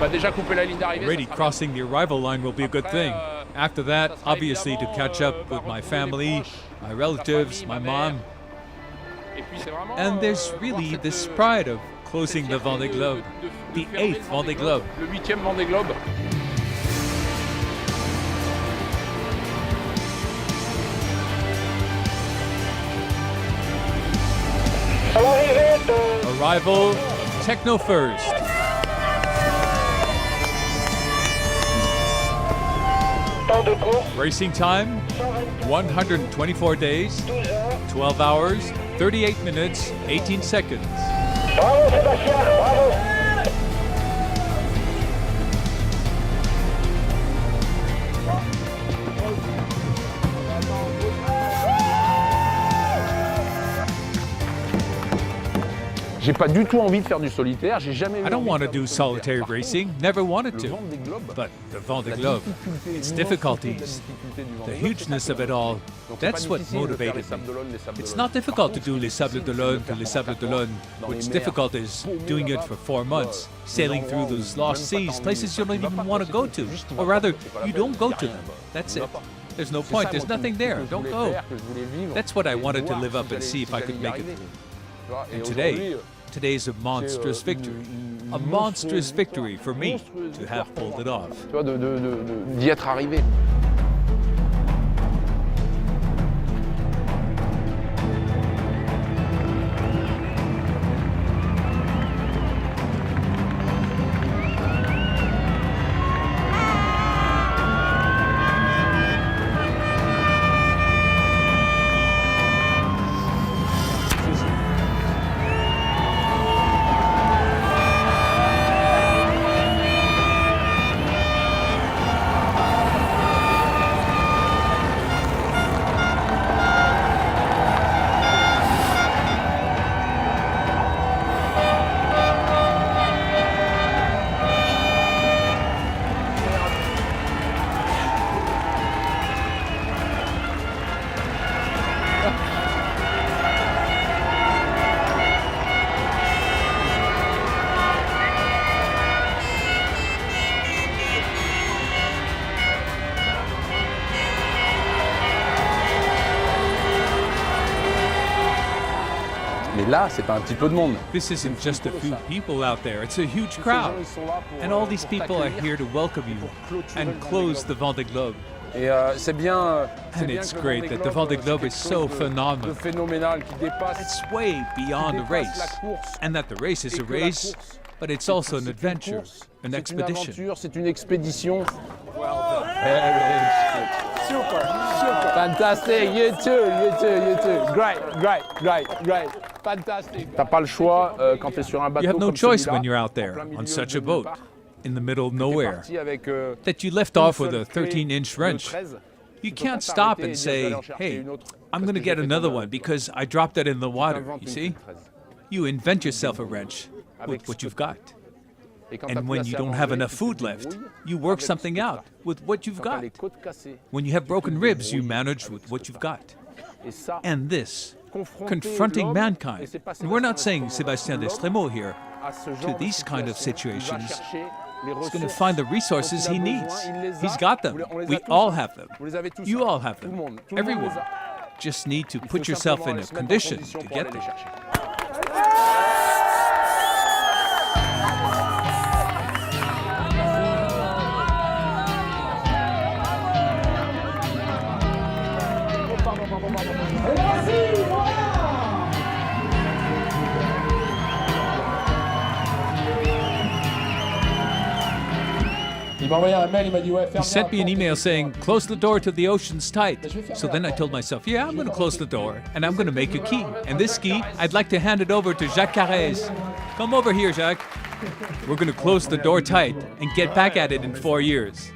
Already crossing the arrival line will be a good thing. After that, obviously to catch up with my family, my relatives, my mom. And there's really this pride of closing the Vendee Globe, the 8th Vendee Globe. Le 8e Vendee Globe. Arrival, Techno first. Racing time, 124 days, 12 hours, 38 minutes, 18 seconds. Bravo Sébastien, bravo. J'ai pas du tout envie de faire du solitaire, j'ai jamais eu I don't envie want de to faire do du solitary solitaire. racing, never wanted to. Vendee Globe, But the Vendee la Globe, difficulté its immense, difficulties, la difficulté du the Vendée Globe, hugeness c'est of pas it all, Donc, c'est that's pas what difficile de faire les motivated me. Sables d'Olonne, les Sables It's d'Olonne. not difficult to Par do contre, les Sables d'Olonne to les Sables d'Olonne. What's difficult is doing it for 4 months, sailing through those lost seas, places you don't even want to go to. Or rather, you don't go to them. That's it. There's no point, there's nothing there, don't go. That's what I wanted to live up and see if I could make it through. And today's a monstrous victory. A monstrous victory for me to have pulled it off. Tu vois, d'y être arrivé. Mais là, c'est pas un petit peu de monde. This isn't just a few people out there, it's a huge crowd. And all these people are here to welcome you and close the Vendee Globe. Et c'est bien. And it's great that the Vendee Globe is so phenomenal. Phénoménal qui dépasse. It's way beyond a race. And that the race is a race, but it's also an adventure, an expedition. C'est une expédition. Super. Fantastic. You too. Great. Fantastic. T'as pas le choix quand t'es sur un bateau. You have no comme choice celui-là, when you're out there en plein milieu on such de a boat, nulle part. in the middle of nowhere, T'es parti avec, that you left off with a une seule clé 13-inch de wrench. 13. You Tu peux can't pas stop t'arrêter et and dire, je vais say, aller en chercher hey, une autre, I'm parce going to que get j'ai fait another comme one because I dropped it in the water, T'inventes you une see? clé de 13. You invent yourself a wrench with what you've got. Et quand t'as And plus when assez you à don't manger, have enough tu te food left, débrouilles you work avec something ce que out t'as. with what you've Quand t'as got. les côtes cassées, When you have broken ribs, you manage with what you've got. et ça, And this, confronter confronting l'homme, et mankind. c'est pas And we're not Sébastien saying Destremau, Sébastien l'homme Destremau here. à ce To genre de these kind of situation, il va situations, chercher les He's going to ressources find the dont resources il a he besoin, needs. il les a. He's got them. On les a We tous, all hein. have them. Vous les avez tous, You hein. all have Tout le them. monde, tout le monde Everyone. les a. Just need to Il faut put yourself simplement in a se mettre en condition condition to pour get aller les there. chercher. m'a envoyé un mail, il m'a dit ouais, He ferme sent me an email saying, close the door to the ocean's tight. So then I told myself, yeah, I'm going to close the door and I'm going to make a key. And this key, I'd like to hand it over to Jacques Carrez. Come over here, Jacques. We're going to close the door tight and get back at it in 4 years.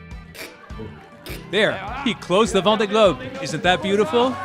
There, he closed the Vendee Globe. Isn't that beautiful?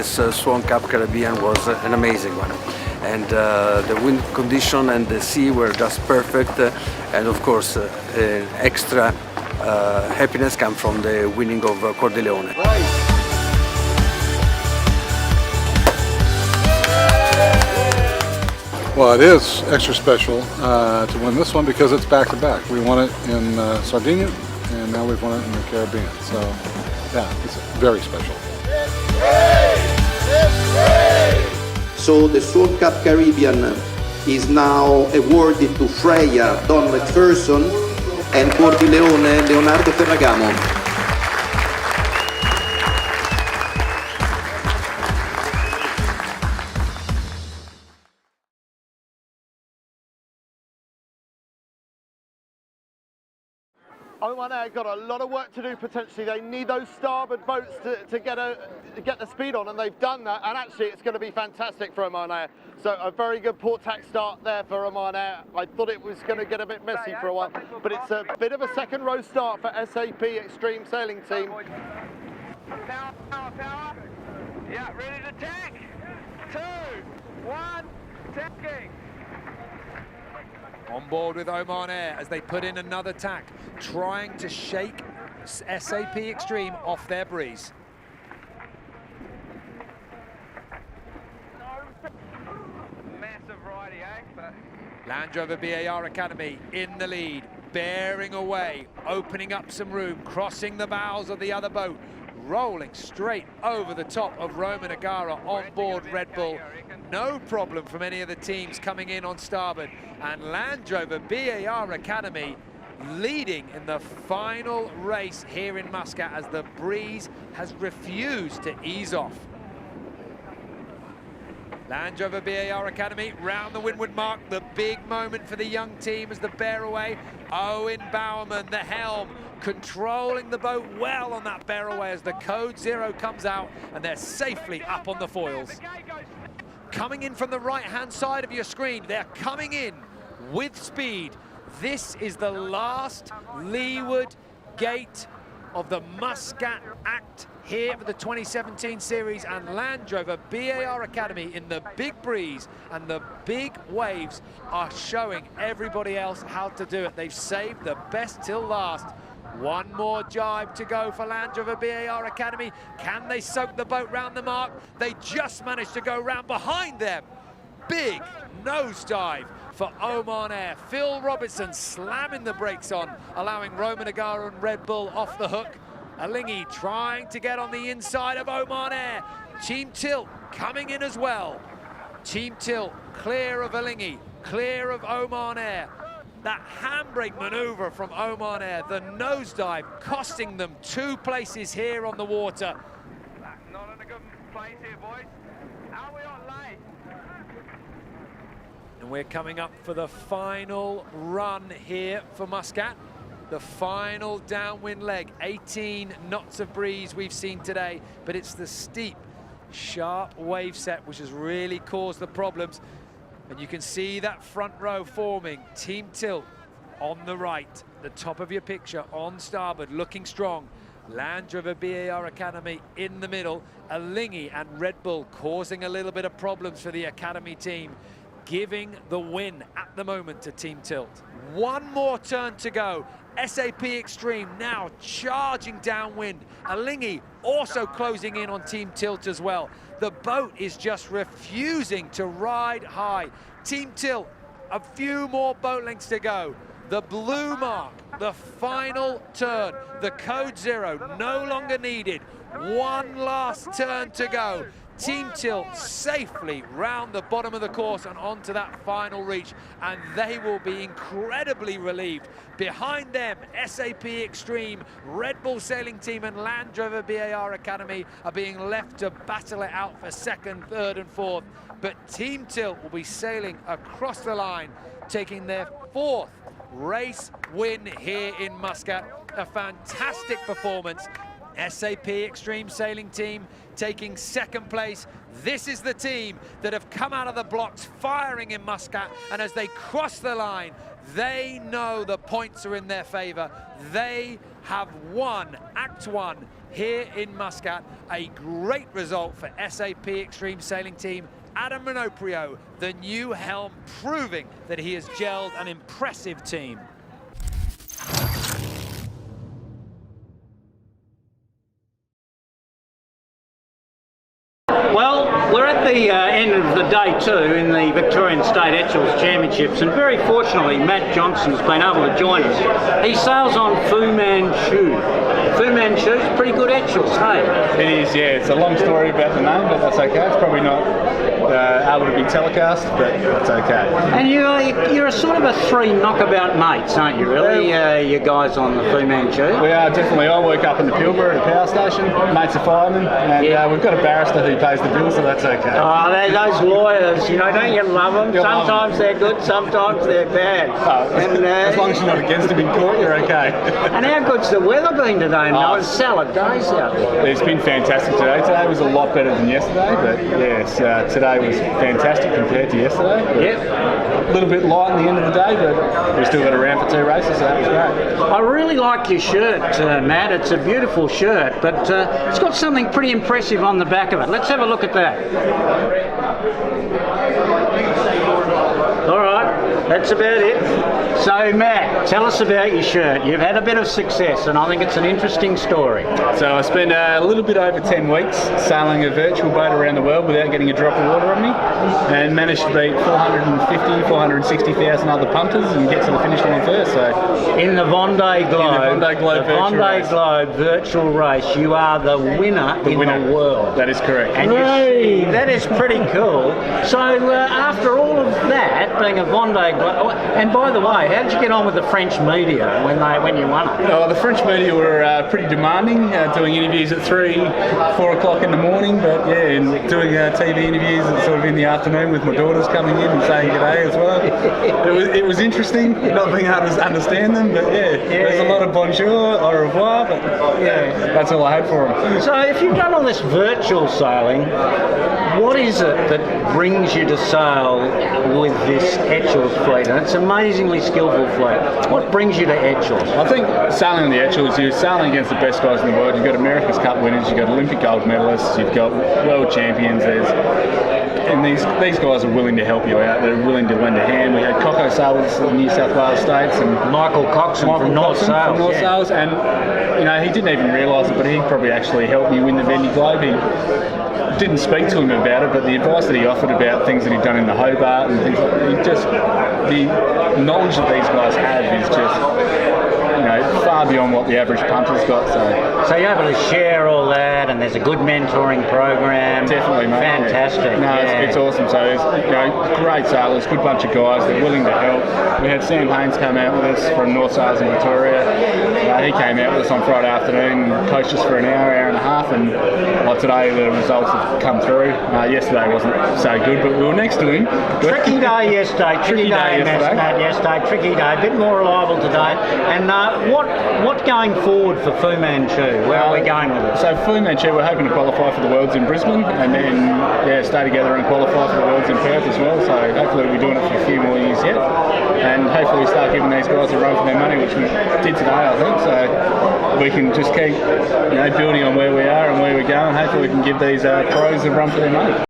Rolex Swan Cup Caribbean was an amazing one. And the wind condition and the sea were just perfect. And of course, extra happiness comes from the winning of Cor di Leone. Well, it is extra special to win this one because it's back-to-back. We won it in Sardinia, and now we've won it in the Caribbean. So, yeah, it's very special. So the Swan Cup Caribbean is now awarded to Freya Don McPherson and Cor di Leone Leonardo Ferragamo. Oman Air got a lot of work to do potentially. They need those starboard boats to get the speed on, and they've done that. And actually, it's going to be fantastic for Oman Air. So a very good port tack start there for Oman Air. I thought it was going to get a bit messy for a while, but it's a bit of a second row start for SAP Extreme Sailing Team. Power, power, power. Yeah, ready to tack. 2, 1, tacking. On board with Oman Air as they put in another tack, trying to shake SAP Extreme off their breeze. Massive righty, eh? Land Rover BAR Academy in the lead, bearing away, opening up some room, crossing the bows of the other boat, rolling straight over the top of Roman Agara on board Red Bull. No problem from any of the teams coming in on starboard. And Land Rover BAR Academy leading in the final race here in Muscat as the breeze has refused to ease off. Land Rover BAR Academy round the windward mark. The big moment for the young team as the bear away. Owen Bowerman, the helm, controlling the boat well on that bear away as the code 0 comes out and they're safely up on the foils. Coming in from the right-hand side of your screen, they're coming in with speed. This is the last leeward gate of the Muscat Act here for the 2017 series, and Land Rover BAR Academy in the big breeze and the big waves are showing everybody else how to do it. They've saved the best till last. One more jibe to go for Land Rover BAR Academy. Can they soak the boat round the mark? They just managed to go round behind them. Big nosedive for Oman Air. Phil Robertson slamming the brakes on, allowing Roman Agara and Red Bull off the hook. Alingi trying to get on the inside of Oman Air. Team Tilt coming in as well. Team Tilt clear of Alingi, clear of Oman Air. That handbrake maneuver from Oman Air, the nosedive costing them 2 places here on the water. Not in a good place here, boys. Are we on late? And we're coming up for the final run here for Muscat. The final downwind leg, 18 knots of breeze we've seen today, but it's the steep, sharp wave set which has really caused the problems. And you can see that front row forming. Team Tilt on the right, the top of your picture on starboard, looking strong. Land Rover BAR Academy in the middle. Alingi and Red Bull causing a little bit of problems for the Academy team, giving the win at the moment to Team Tilt. One more turn to go. SAP Extreme now charging downwind. Alingi also closing in on Team Tilt as well. The boat is just refusing to ride high. Team Tilt, a few more boat lengths to go. The blue mark, the final turn, the code 0 no longer needed. One last turn to go. Team Tilt safely round the bottom of the course and onto that final reach, and they will be incredibly relieved. Behind them, SAP Extreme, Red Bull Sailing Team and Land Rover BAR Academy are being left to battle it out for 2nd, 3rd and 4th. But Team Tilt will be sailing across the line, taking their 4th race win here in Muscat. A fantastic performance. SAP Extreme Sailing Team taking 2nd place. This is the team that have come out of the blocks firing in Muscat, and as they cross the line, they know the points are in their favor. They have won Act 1 here in Muscat. A great result for SAP Extreme Sailing Team. Adam Minoprio, the new helm, proving that he has gelled an impressive team. Well, we're at the end of the day 2 in the Victorian State Etchells Championships, and very fortunately Matt Johnson has been able to join us. He sails on Fu Manchu. Fu Manchu's pretty good Etchells, hey? It is, yeah. It's a long story about the name, but that's okay. It's probably not able to be telecast, but that's okay. And you're a sort of a 3 knockabout mates, aren't you, really? You guys on the Fu Manchu? We are, definitely. I work up in the Pilbara at a power station. Mates are firemen, and we've got a barrister who pays the bills, so that's okay. Oh, those lawyers, you know, don't you love them? Sometimes they're good, sometimes they're bad. As long as you're not against them in court, you're okay. And how good's the weather been today? No, it's salad days out there. It's been fantastic today. Today was a lot better than yesterday, but yes, today was fantastic compared to yesterday. Yep. A little bit light in the end of the day, but we still got around for 2 races, so that was great. I really like your shirt, Matt. It's a beautiful shirt, but it's got something pretty impressive on the back of it. Let's have a look at that. All right, that's about it. So, Matt, tell us about your shirt. You've had a bit of success, and I think it's an interesting story. So I spent a little bit over 10 weeks sailing a virtual boat around the world without getting a drop of water on me, and managed to beat 460,000 other punters and get to the finish line first. So in the Vendee Globe, Vendee Globe virtual race, you are the winner in the world. That is correct. And that is pretty cool. So after all of that, being a Vendee Globe, and by the way, how did you get on with the French media when you won it? Well, the French media were pretty demanding, doing interviews at 3, 4 o'clock in the morning, but yeah, and doing TV interviews sort of in the afternoon with my daughters coming in and saying g'day as well. It was interesting, not being able to understand them, but there's a lot of bonjour, au revoir, but that's all I had for them. So if you've done all this virtual sailing, what is it that brings you to sail with this Etchells fleet? And it's an amazingly skillful fleet. What brings you to Etchells? I think sailing on the Etchells, you're sailing against the best guys in the world. You've got America's Cup winners, you've got Olympic gold medalists, you've got world champions. And these guys are willing to help you out. They're willing to lend a hand. We had Coco sail with us in the New South Wales States, and Michael Coxon from North Sails. And you know, he didn't even realise it, but he probably actually helped me win the Vendee Globe. He didn't speak to him about it, but the advice that he offered about things that he'd done in the Hobart and things, the knowledge that these guys have is just, you know, far beyond what the average punter's got. So you're able to share all that, and there's a good mentoring program. Definitely, mate. Fantastic. No, it's awesome. So there's, you know, great sailors, good bunch of guys. They're willing to help. We had Sam Haynes come out with us from North Sails in Victoria. He came out with us on Friday afternoon, coached us for an hour and a half, and today the results have come through. Yesterday wasn't so good, but we were next to him. Tricky day yesterday. Tricky day yesterday. Tricky day. A bit more reliable today. And what going forward for Fu Manchu? Where are we going with it? So Fu Manchu, we're hoping to qualify for the Worlds in Brisbane, and then stay together and qualify for the Worlds in Perth as well. So hopefully we'll be doing it for a few more years yet, and hopefully start giving these guys a run for their money, which we did today, I think. So we can just keep, you know, building on where we are and where we're going. Hopefully we can give these pros a run for their money.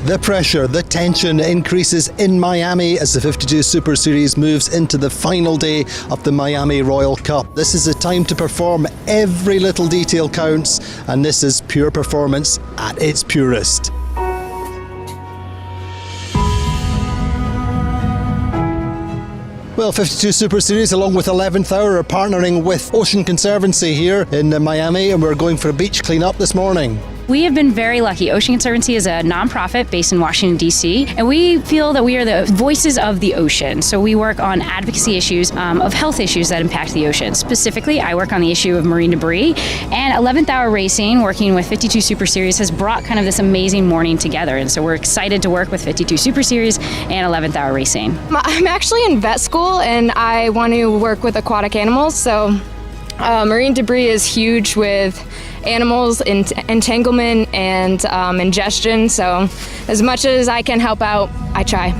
The pressure, the tension increases in Miami as the 52 Super Series moves into the final day of the Miami Royal Cup. This is a time to perform. Every little detail counts, and this is pure performance at its purest. Well, 52 Super Series along with 11th Hour are partnering with Ocean Conservancy here in Miami, and we're going for a beach clean-up this morning. We have been very lucky. Ocean Conservancy is a nonprofit based in Washington, D.C., and we feel that we are the voices of the ocean. So we work on advocacy issues of health issues that impact the ocean. Specifically, I work on the issue of marine debris, and 11th Hour Racing, working with 52 Super Series, has brought kind of this amazing morning together. And so we're excited to work with 52 Super Series and 11th Hour Racing. I'm actually in vet school, and I want to work with aquatic animals. So marine debris is huge with animals, entanglement, and ingestion. So as much as I can help out, I try.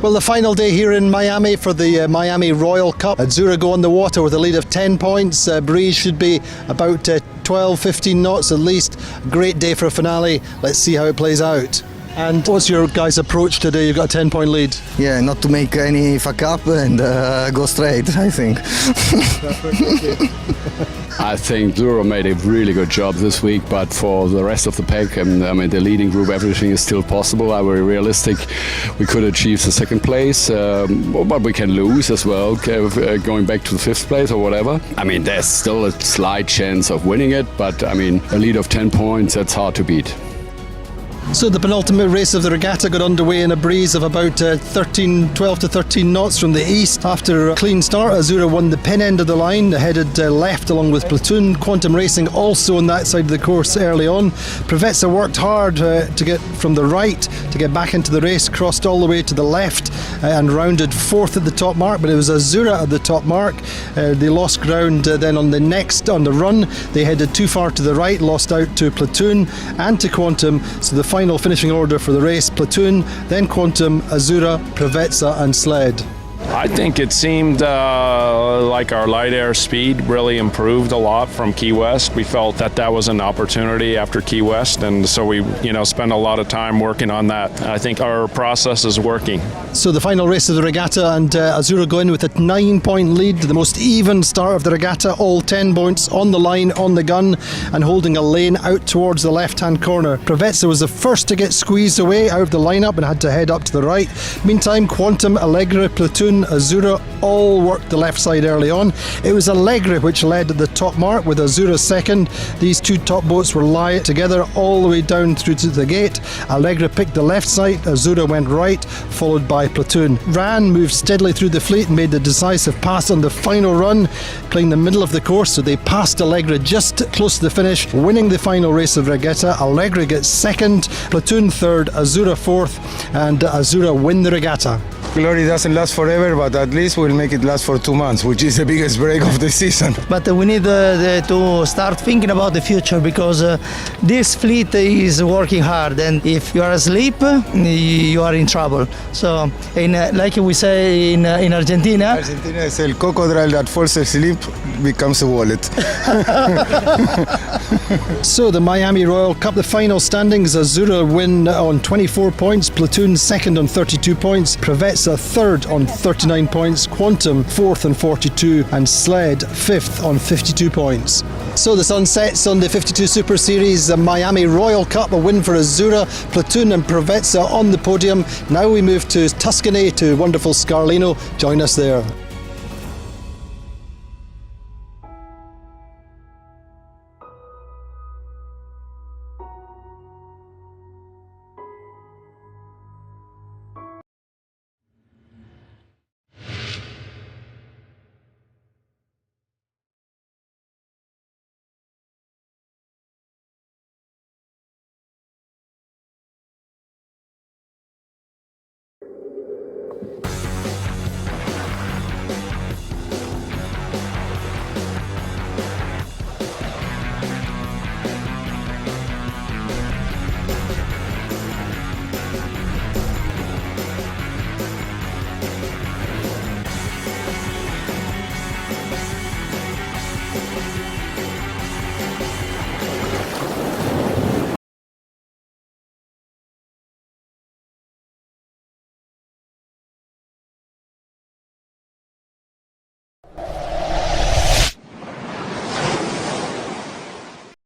Well, the final day here in Miami for the Miami Royal Cup. Azzurra go on the water with a lead of 10 points. Breeze should be about 12, 15 knots at least. Great day for a finale. Let's see how it plays out. And what's your guys' approach today? You've got a 10-point lead. Yeah, not to make any fuck up and go straight, I think. I think Duro made a really good job this week, but for the rest of the pack, I mean, the leading group, everything is still possible. I'm very realistic. We could achieve the second place, but we can lose as well, going back to the fifth place or whatever. I mean, there's still a slight chance of winning it, but I mean, a lead of 10 points, that's hard to beat. So the penultimate race of the regatta got underway in a breeze of about 12 to 13 knots from the east. After a clean start, Azzurra won the pin end of the line, headed left along with Platoon. Quantum Racing also on that side of the course early on. Preveza worked hard to get from the right to get back into the race, crossed all the way to the left and rounded fourth at the top mark, but it was Azzurra at the top mark. They lost ground then on the run. They headed too far to the right, lost out to Platoon and to Quantum. So the final finishing order for the race: Platoon, then Quantum, Azzurra, Preveza and Sled. I think it seemed like our light air speed really improved a lot from Key West. We felt that was an opportunity after Key West, and so we spent a lot of time working on that. I think our process is working. So the final race of the regatta, and Azzurra go in with a 9-point lead, the most even start of the regatta, all 10 points on the line, on the gun, and holding a lane out towards the left-hand corner. Preveza was the first to get squeezed away out of the lineup and had to head up to the right. Meantime, Quantum, Allegra, Platoon, Azzurra all worked the left side early on. It was Allegra which led at the top mark with Azzurra second. These two top boats were lying together all the way down through to the gate. Allegra picked the left side, Azzurra went right, followed by Platoon. Ran moved steadily through the fleet and made the decisive pass on the final run, playing the middle of the course, so they passed Allegra just close to the finish, winning the final race of regatta. Allegra gets second, Platoon third, Azzurra fourth, and Azzurra win the regatta. Glory doesn't last forever, but at least we'll make it last for 2 months, which is the biggest break of the season. But we need to start thinking about the future, because this fleet is working hard, and if you are asleep, you are in trouble. So, like we say in Argentina, is el crocodile that falls asleep becomes a wallet. So the Miami Royal Cup, the final standings: Azzurra win on 24 points, Platoon second on 32 points, Preveza third on 39 points, Quantum fourth on 42, and Sled fifth on 52 points. So the sun sets on the 52 Super Series, the Miami Royal Cup, a win for Azzurra, Platoon and Preveza on the podium. Now we move to Tuscany, to wonderful Scarlino. Join us there.